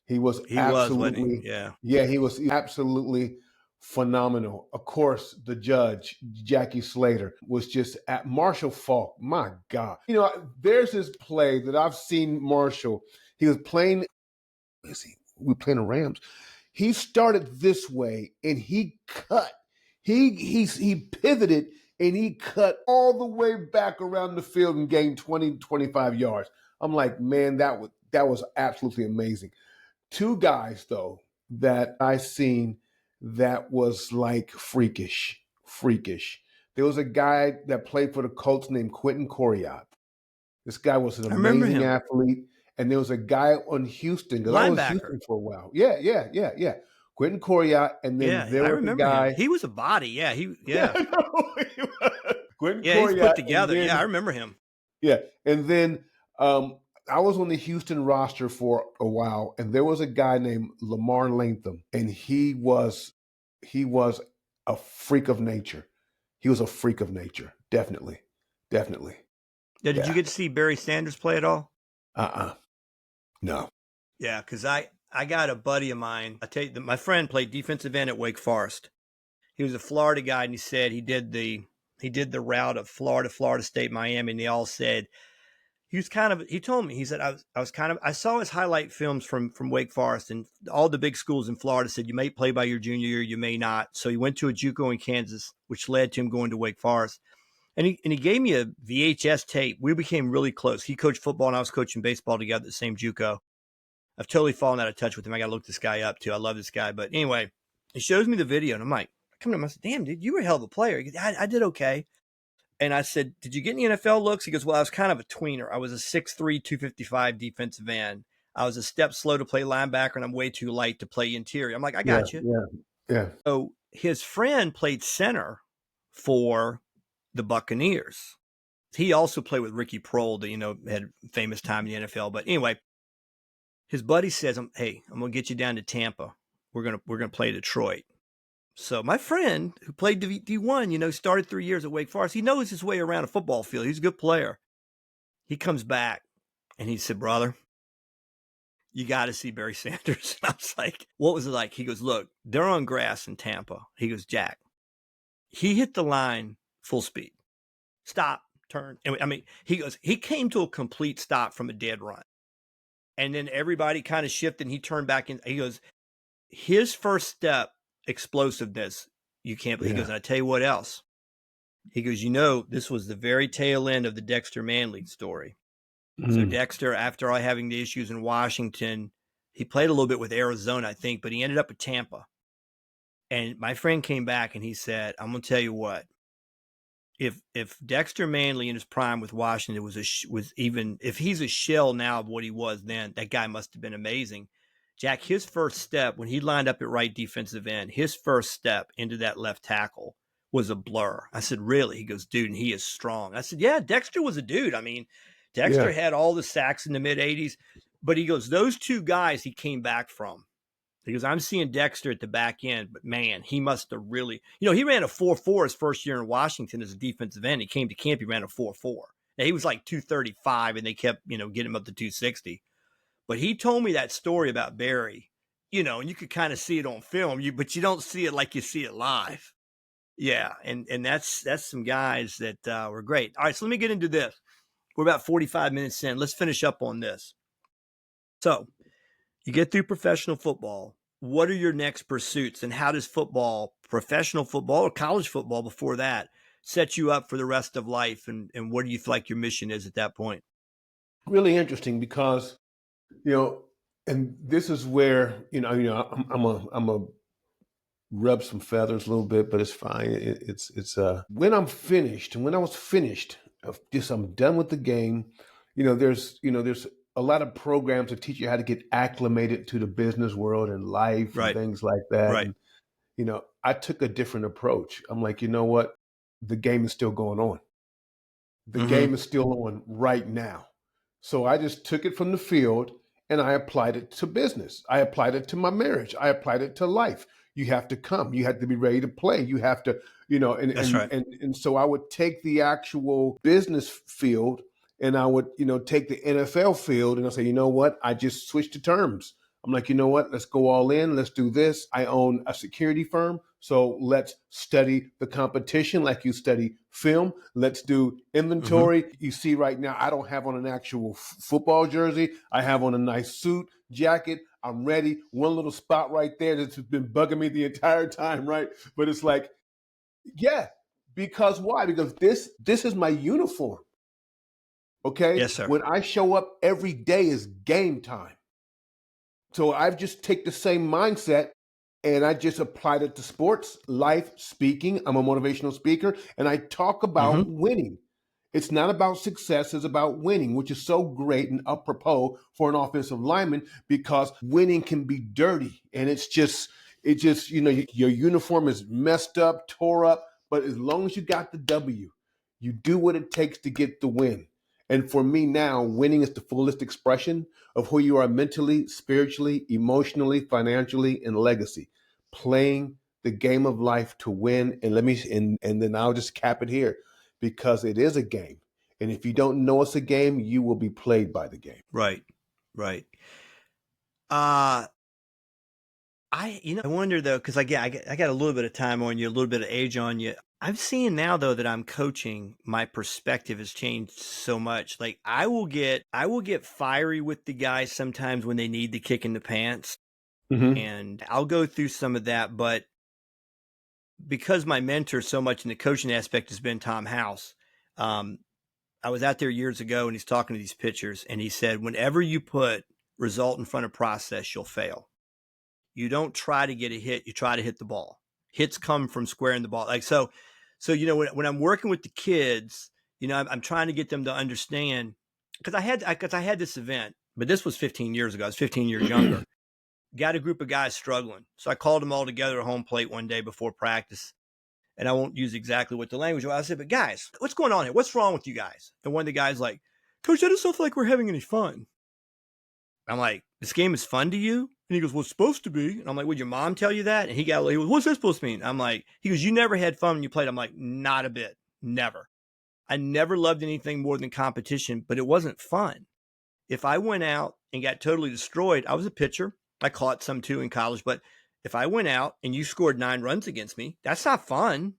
He was absolutely he was absolutely phenomenal. Of course, the judge, Jackie Slater, was just at Marshall Faulk. My God. There's this play that I've seen Marshall. He was playing, we playing the Rams. He started this way and he cut. He pivoted and he cut all the way back around the field and gained 20, 25 yards. I'm like, man, that was absolutely amazing. 2 guys, though, that I seen that was like freakish. There was a guy that played for the Colts named Quentin Coriat. This guy was an amazing athlete. And there was a guy on Houston. Because I was in Houston for a while. Yeah. Quentin Coriat. And then there was a guy. Him. He was a body. Yeah. Quentin Coriat. He's put together. Then, I remember him. Yeah. And then I was on the Houston roster for a while. And there was a guy named Lamar Latham. And he was a freak of nature. He was a freak of nature. Definitely. Yeah, did you get to see Barry Sanders play at all? No. Yeah, because I got a buddy of mine. I tell you, my friend played defensive end at Wake Forest. He was a Florida guy, and he said he did the route of Florida State, Miami, and they all said he told me, he said I saw his highlight films from Wake Forest, and all the big schools in Florida said you may play by your junior year, you may not. So he went to a JUCO in Kansas, which led to him going to Wake Forest. And he gave me a VHS tape. We became really close. He coached football and I was coaching baseball together at the same JUCO. I've totally fallen out of touch with him. I got to look this guy up too. I love this guy. But anyway, he shows me the video and I'm like, I come to him. I said, damn, dude, you were a hell of a player. He goes, I did okay. And I said, did you get any NFL looks? He goes, well, I was kind of a tweener. I was a 6'3", 255 defensive end. I was a step slow to play linebacker and I'm way too light to play interior. I'm like, I got you. Yeah. So his friend played center for the Buccaneers. He also played with Ricky Prohl, that, had famous time in the NFL. But anyway, his buddy says, hey, I'm going to get you down to Tampa. We're going to play Detroit. So my friend who played D1, started 3 years at Wake Forest. He knows his way around a football field. He's a good player. He comes back and he said, brother, you got to see Barry Sanders. And I was like, what was it like? He goes, look, they're on grass in Tampa. He goes, Jack, he hit the line full speed. Stop, turn. I mean, he goes, he came to a complete stop from a dead run. And then everybody kind of shifted and he turned back in. He goes, his first step, explosiveness, you can't believe. He goes, and I tell you what else. He goes, this was the very tail end of the Dexter Manley story. So Dexter, after all having the issues in Washington, he played a little bit with Arizona, I think, but he ended up at Tampa. And my friend came back and he said, I'm going to tell you what. If Dexter Manley in his prime with Washington if he's a shell now of what he was then, that guy must have been amazing. Jack, his first step when he lined up at right defensive end, his first step into that left tackle was a blur. I said, really? He goes, dude, and he is strong. I said, yeah, Dexter was a dude. I mean, Dexter had all the sacks in the mid 80s, but he goes, those two guys he came back from. He goes, I'm seeing Dexter at the back end, but man, he must have really, he ran a 4.4 his first year in Washington as a defensive end. He came to camp, he ran a 4.4. Now, he was like 235 and they kept, getting him up to 260. But he told me that story about Barry, and you could kind of see it on film, but you don't see it like you see it live. Yeah, and that's some guys that were great. All right, so let me get into this. We're about 45 minutes in. Let's finish up on this. So you get through professional football. What are your next pursuits, and how does football, professional football or college football before that, set you up for the rest of life, and what do you feel like your mission is at that point? Really interesting because, and this is where, I'm a rub some feathers a little bit, but it's fine. It's when I'm finished, and when I was finished, I'm done with the game. There's a lot of programs that teach you how to get acclimated to the business world and life and things like that. Right. And, I took a different approach. I'm like, you know what? The game is still going on. The game is still on right now. So I just took it from the field and I applied it to business. I applied it to my marriage. I applied it to life. You have to come. You have to be ready to play. You have to, That's right. And so I would take the actual business field and I would, take the NFL field and I'll say, you know what? I just switched the terms. I'm like, you know what? Let's go all in. Let's do this. I own a security firm. So let's study the competition like you study film. Let's do inventory. You see right now, I don't have on an actual football jersey. I have on a nice suit, jacket. I'm ready. One little spot right there that's been bugging me the entire time, right? But it's like, yeah, because why? Because this is my uniform. Okay? Yes, sir. When I show up every day is game time. So I've just take the same mindset and I just applied it to sports, life, speaking. I'm a motivational speaker and I talk about winning. It's not about success, it's about winning, which is so great and apropos for an offensive lineman because winning can be dirty and it's just, your uniform is messed up, tore up, but as long as you got the W, you do what it takes to get the win. And for me now, winning is the fullest expression of who you are mentally, spiritually, emotionally, financially, and legacy. Playing the game of life to win. And then I'll just cap it here because it is a game. And if you don't know it's a game, you will be played by the game. Right. I wonder though, because I got a little bit of time on you, a little bit of age on you. I'm seeing now though that I'm coaching, my perspective has changed so much. Like I will get fiery with the guys sometimes when they need the kick in the pants. And I'll go through some of that, but because my mentor so much in the coaching aspect has been Tom House, I was out there years ago and he's talking to these pitchers and he said, whenever you put result in front of process, you'll fail. You don't try to get a hit, you try to hit the ball. Hits come from squaring the ball. Like so when I'm working with the kids, I'm trying to get them to understand because I had this event, but this was 15 years ago. I was 15 years younger. Got a group of guys struggling. So I called them all together at home plate one day before practice. And I won't use exactly what the language was. I said, but guys, what's going on here? What's wrong with you guys? And one of the guys like, Coach, I just don't feel like we're having any fun. I'm like, this game is fun to you? And he goes, well, it's supposed to be. And I'm like, would your mom tell you that? And he goes, what's that supposed to mean? I'm like, he goes, you never had fun when you played. I'm like, not a bit. Never. I never loved anything more than competition, but it wasn't fun. If I went out and got totally destroyed, I was a pitcher. I caught some too in college, but if I went out and you scored 9 runs against me, that's not fun.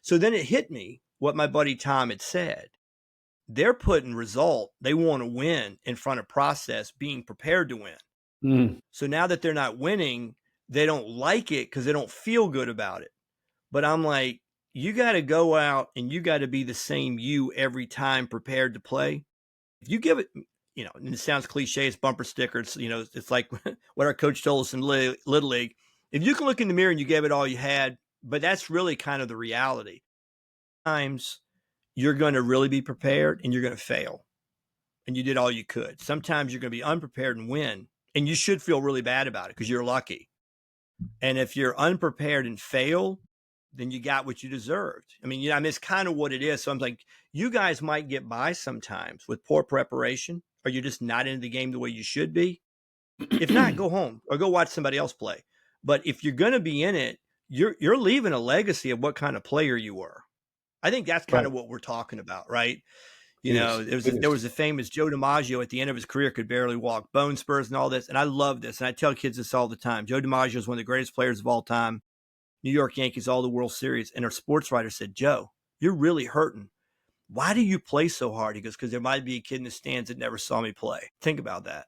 So then it hit me what my buddy Tom had said. They're putting result. They want to win in front of process, being prepared to win. So now that they're not winning, they don't like it because they don't feel good about it. But I'm like, you got to go out and you got to be the same you every time prepared to play. If you give it, and it sounds cliche, it's bumper stickers, it's like what our coach told us in Little League. If you can look in the mirror and you gave it all you had, but that's really kind of the reality. Sometimes you're going to really be prepared and you're going to fail. And you did all you could. Sometimes you're going to be unprepared and win. And you should feel really bad about it because you're lucky. And if you're unprepared and fail, then you got what you deserved. I mean, it's kind of what it is. So I'm like, you guys might get by sometimes with poor preparation, or you're just not into the game the way you should be. If not, go home or go watch somebody else play. But if you're going to be in it, you're leaving a legacy of what kind of player you were. I think that's kind Right. of what we're talking about, right? Yes, There was a famous Joe DiMaggio at the end of his career could barely walk, bone spurs and all this. And I love this. And I tell kids this all the time. Joe DiMaggio is one of the greatest players of all time. New York Yankees, all the World Series. And our sports writer said, Joe, you're really hurting. Why do you play so hard? He goes, because there might be a kid in the stands that never saw me play. Think about that.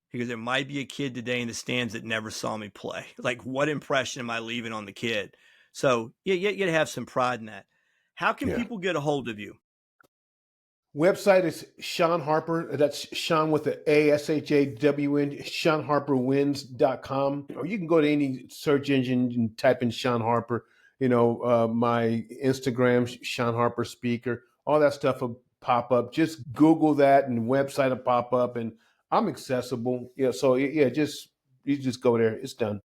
He goes, there might be a kid today in the stands that never saw me play. Like, what impression am I leaving on the kid? So you got to have some pride in that. How can people get a hold of you? Website is Shawn Harper. That's Shawn with the ASHAWN, ShawnHarperWins.com. Or you can go to any search engine and type in Shawn Harper. My Instagram, Shawn Harper Speaker, all that stuff will pop up. Just Google that and website will pop up, and I'm accessible. You just go there. It's done.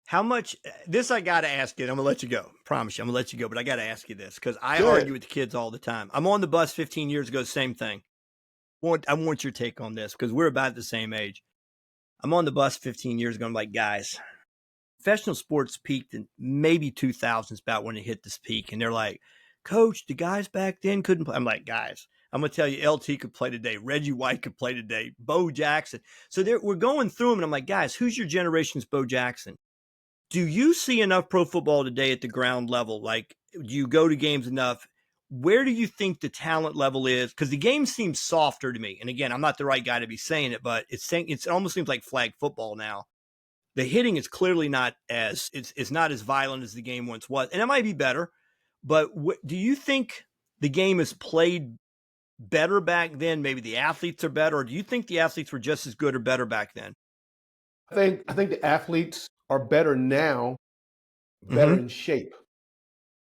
How much this I got to ask you, and I'm going to let you go. Promise you, I'm going to let you go, but I got to ask you this because I argue with the kids all the time. I'm on the bus 15 years ago, same thing. I want your take on this because we're about the same age. I'm on the bus 15 years ago. I'm like, guys, professional sports peaked in maybe 2000s, about when it hit this peak. And they're like, Coach, the guys back then couldn't play. I'm like, guys, I'm going to tell you, LT could play today. Reggie White could play today. Bo Jackson. So we're going through them, and I'm like, guys, who's your generation's Bo Jackson? Do you see enough pro football today at the ground level? Like, do you go to games enough? Where do you think the talent level is? Because the game seems softer to me. And again, I'm not the right guy to be saying it, but it almost seems like flag football now. The hitting is clearly not it's not as violent as the game once was. And it might be better. But do you think the game is played better back then? Maybe the athletes are better. Or do you think the athletes were just as good or better back then? I think the athletes are better now, better in shape,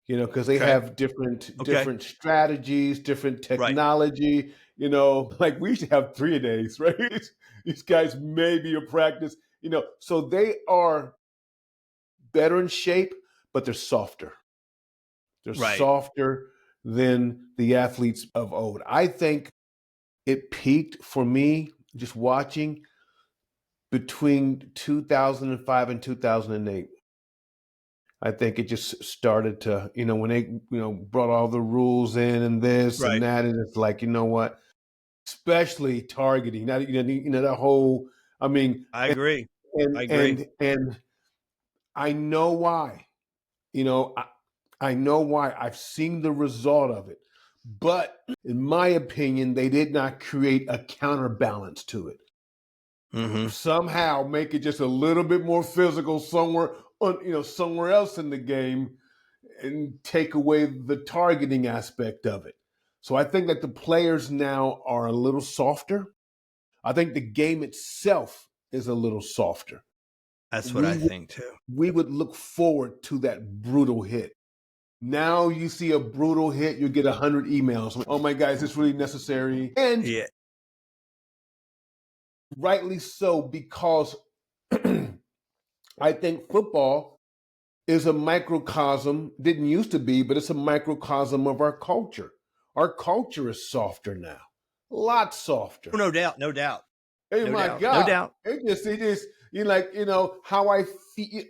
because they have different strategies, different technology, like we used to have 3-a-days, right? These guys maybe a practice, so they are better in shape, but they're softer. They're softer than the athletes of old. I think it peaked for me just watching between 2005 and 2008. I think it just started to, when they, brought all the rules in and this and that, and it's like, you know what, especially targeting, that whole, I agree. And I know why, I know why. I've seen the result of it, but in my opinion, they did not create a counterbalance to it. Somehow make it just a little bit more physical somewhere else in the game and take away the targeting aspect of it. So I think that the players now are a little softer. I think the game itself is a little softer. That's what I think too. We would look forward to that brutal hit. Now you see a brutal hit, you get 100 emails. Oh my God, is this really necessary? And rightly so, because I think football is a microcosm, didn't used to be, but it's a microcosm of our culture. Our culture is softer now, a lot softer. No doubt. Hey, no my doubt. God. No doubt. It just, how I feel.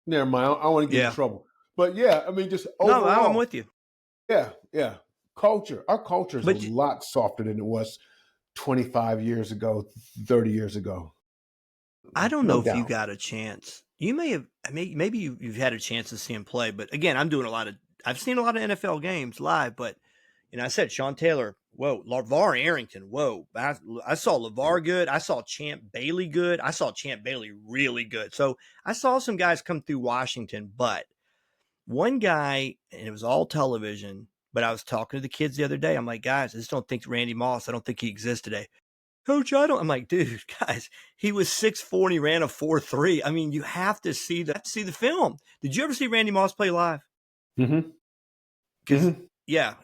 Never mind, I don't want to get in trouble. But yeah, just overall. No, I'm with you. Yeah. Culture. Our culture is a lot softer than it was 25 years ago, 30 years ago. I don't know if you got a chance. You may have, maybe you've had a chance to see him play, but again, I've seen a lot of NFL games live, but I said Sean Taylor, whoa, LeVar Arrington, whoa. I saw LeVar good. I saw Champ Bailey good. I saw Champ Bailey really good. So I saw some guys come through Washington, but one guy, and it was all television, but I was talking to the kids the other day. I'm like, guys, I just don't think Randy Moss, I don't think he exists today. Coach, I'm like, dude, guys, he was 6'4" and he ran a 4.3. You have to see the film. Did you ever see Randy Moss play live? Because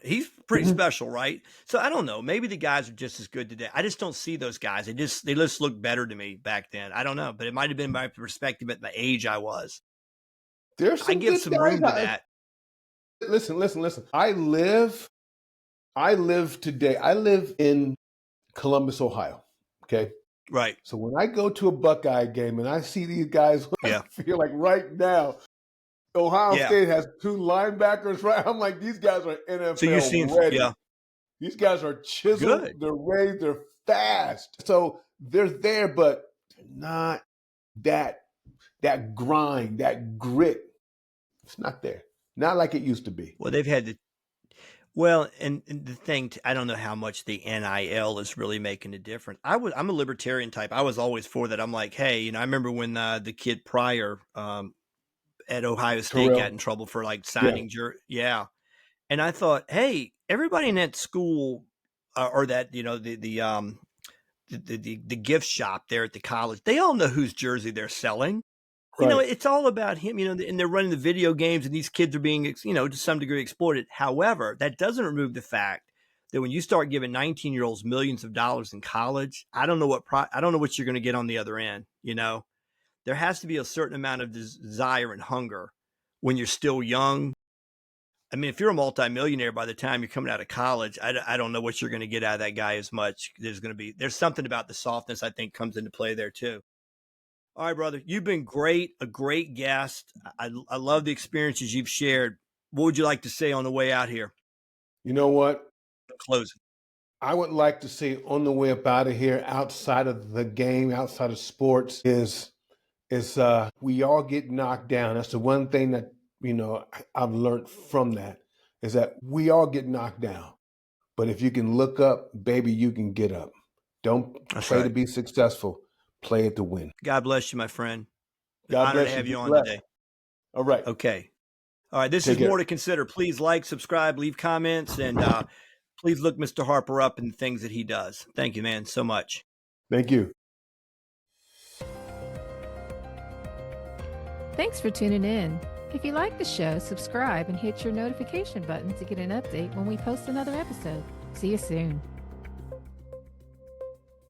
he's pretty special, right? So I don't know. Maybe the guys are just as good today. I just don't see those guys. They just look better to me back then. I don't know, but it might have been my perspective at the age I was. There's some I give good some guys room to out. that. Listen. I live today. I live in Columbus, Ohio. Okay. Right. So when I go to a Buckeye game and I see these guys, Yeah. I feel like right now, Ohio Yeah. State has 2 linebackers, right? I'm like, these guys are So you're seeing, NFL ready. yeah, These guys are chiseled, good. they're raised, they're fast. So they're there, but they're not that grind, that grit. It's not there. Not like it used to be. Well, they've had to. Well, and the thing, I don't know how much the NIL is really making a difference. I'm a libertarian type. I was always for that. I'm like, hey, I remember when the kid Pryor at Ohio State got in Terrell. trouble for like Yeah. signing, yeah. And I thought, hey, everybody in that school or that the gift shop there at the college, they all know whose jersey they're selling. Right. It's all about him, and they're running the video games and these kids are being, to some degree exploited. However, that doesn't remove the fact that when you start giving 19-year-olds millions of dollars in college, I don't know what you're going to get on the other end. There has to be a certain amount of desire and hunger when you're still young. I mean, if you're a multimillionaire by the time you're coming out of college, I don't know what you're going to get out of that guy as much. There's something about the softness I think comes into play there too. All right, brother, you've been great, a great guest. I love the experiences you've shared. What would you like to say on the way out here? You know what? Closing. I would like to say on the way up out of here, outside of the game, outside of sports, is we all get knocked down. That's the one thing that, I've learned from that, is that we all get knocked down. But if you can look up, baby, you can get up. Don't play to be successful. Play it to win. God bless you, my friend. God Honor bless to you. have Be you on blessed. today. All right. Okay. All right. This Take is care. more to consider. Please like, subscribe, leave comments, and please look Mr. Harper up and the things that he does. Thank you, man, so much. Thank you. Thanks for tuning in. If you like the show, subscribe and hit your notification button to get an update when we post another episode. See you soon.